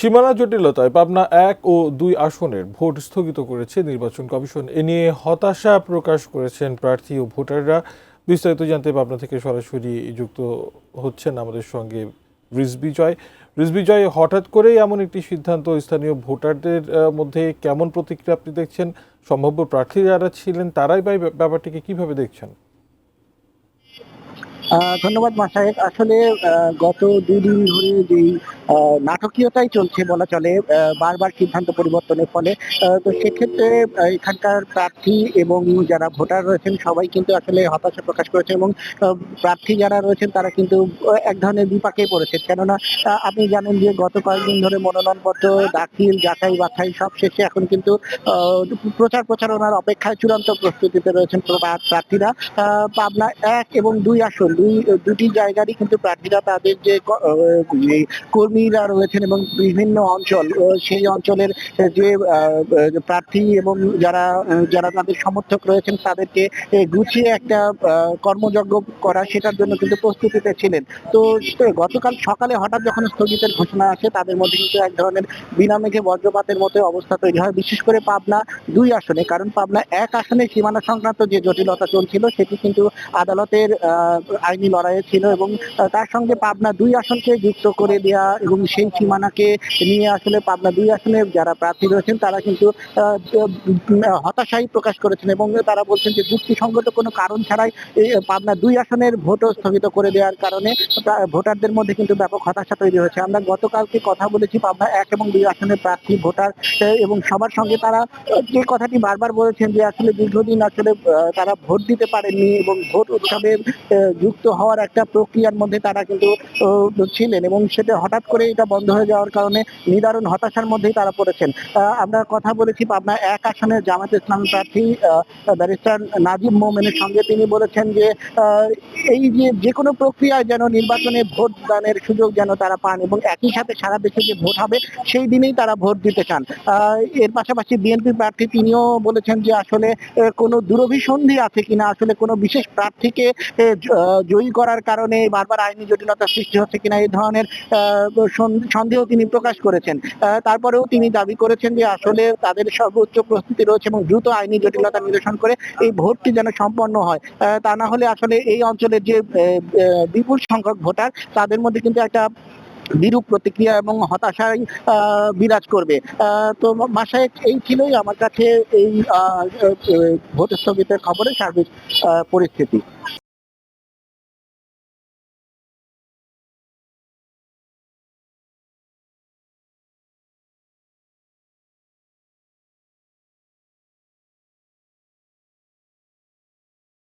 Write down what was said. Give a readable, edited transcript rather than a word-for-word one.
সীমানা জটিলতায় পাবনা ১ ও ২ আসনের ভোট স্থগিত করেছে নির্বাচন কমিশন। এ নিয়ে হতাশা প্রকাশ করেছেন প্রার্থী ও ভোটাররা। বিস্তারিত জানতে পাবনা থেকে সরাসরি যুক্ত হচ্ছেন আমাদের সঙ্গে রিজবিজয়। রিজবিজয়, হঠাৎ করেই এমন একটি সিদ্ধান্ত স্থানীয় ভোটারদের মধ্যে কেমন প্রতিক্রিয়া আপনি দেখছেন? সম্ভাব্য প্রার্থী যারা ছিলেন তারাই বা ব্যাপারটিকে কিভাবে দেখছেন? ধন্যবাদ মাসায়েক। আসলে গত ২ দিন ধরে যেই নাটকীয়তাই চলছে বলা চলে, বারবার সিদ্ধান্ত পরিবর্তনের ফলে। তো সেক্ষেত্রে এখানকার প্রার্থী এবং যারা ভোটার রয়েছেন সবাই কিন্তু আসলে হতাশা প্রকাশ করেছেন এবং আ প্রার্থী যারা রয়েছেন তারা কিন্তু এক ধরনের বিপাকেই পড়েছেন। কেননা আপনি জানেন যে গত কয়েকদিন ধরে মনোনয়নপত্র দাখিল, যাচাই-বাছাই সব শেষে এখন কিন্তু আ প্রচারণার অপেক্ষায় চূড়ান্ত প্রস্তুতিতে রয়েছেন প্রার্থীরা। আ পাবনা ১ এবং ২ আসন দুটি জায়গারই কিন্তু প্রার্থীরা তাদের যে যে কর্মীরা রয়েছেন এবং বিভিন্ন অঞ্চল, সেই অঞ্চলের যে প্রার্থী এবং যারা তাদের সমর্থক রয়েছেন তাদেরকে গুছিয়ে একটা কর্মযজ্ঞ করা, সেটার জন্য কিন্তু প্রস্তুতিতে ছিলেন। তো গতকাল সকালে হঠাৎ যখন স্থগিতের ঘোষণা আসে তাদের মধ্যে কিন্তু এক ধরনের বিনা মেঘে বজ্রপাতের মতো অবস্থা তৈরি হয়। বিশেষ করে পাবনা ২ আসনে। কারণ পাবনা ১ আসনে সীমানা সংক্রান্ত যে জটিলতা চলছিল সেটি কিন্তু আদালতের আইনি লড়াইয়ে ছিল এবং তার সঙ্গে পাবনা ২ আসনকে যুক্ত করে দেয়া এবং সেই সীমানাকে নিয়ে আসলে পাবনা ২ আসনে যারা প্রার্থী রয়েছেন তারা কিন্তু আ হতাশাই প্রকাশ করেছেন এবং তারা বলছেন যে যুক্তিসঙ্গত কোনো কারণ ছাড়াই এই পাবনা ২ আসনের ভোটও স্থগিত করে দেওয়ার কারণে ভোটারদের মধ্যে কিন্তু ব্যাপক হতাশা তৈরি হয়েছে। আমরা গতকালকে কথা বলেছি পাবনা ১ এবং ২ আসনের প্রার্থী, ভোটার এবং সবার সঙ্গে তারা যে কথাটি বারবার বলেছেন যে আসলে দীর্ঘদিন আসলে তারা ভোট দিতে পারেননি এবং ভোট উৎসবে যুক্ত হওয়ার একটা প্রক্রিয়ার মধ্যে তারা কিন্তু ছিলেন এবং সেটা হঠাৎ করে এটা বন্ধ হয়ে যাওয়ার কারণে নিদারুণ হতাশার মধ্যেই তারা পড়েছেন। আমরা কথা বলেছি পাবনা ১ আসনের জামায়াতে ইসলামী প্রার্থী ব্যারিস্টার নাজিম মোমেনের সঙ্গে। তিনি বলেছেন যে এই যেকোনো প্রক্রিয়ায় যেন নির্বাচনে ভোট দানের সুযোগ যেন তারা পান এবং একই সাথে সারা দেশে যে ভোট হবে সেই দিনেই তারা ভোট দিতে চান। এর পাশাপাশি বিএনপি প্রার্থী তিনিও বলেছেন যে আসলে কোনো দুরভিসন্ধি আছে কিনা, আসলে কোনো বিশেষ প্রার্থীকে জয়ী করার কারণে বারবার আইনি জটিলতার সৃষ্টি হচ্ছে কিনা এই ধরনের সন্দেহ তিনি প্রকাশ করেছেন। তারপরেও তিনি দাবি করেছেন যে আসলে তাদের সর্বোচ্চ প্রস্তুতি রয়েছে এবং দ্রুত আইনি জটিলতা নিরসন করে এই ভোটটি যেন সম্পন্ন হয়। তা না হলে আসলে এই অঞ্চলের যে বিপুল সংখ্যক ভোটার তাদের মধ্যে কিন্তু একটা বিরূপ প্রতিক্রিয়া এবং হতাশাই বিরাজ করবে। তো মাসায়েক, এই ছিলই আমার কাছে এই ভোট স্থগিতের খবরের সার্বিক পরিস্থিতি।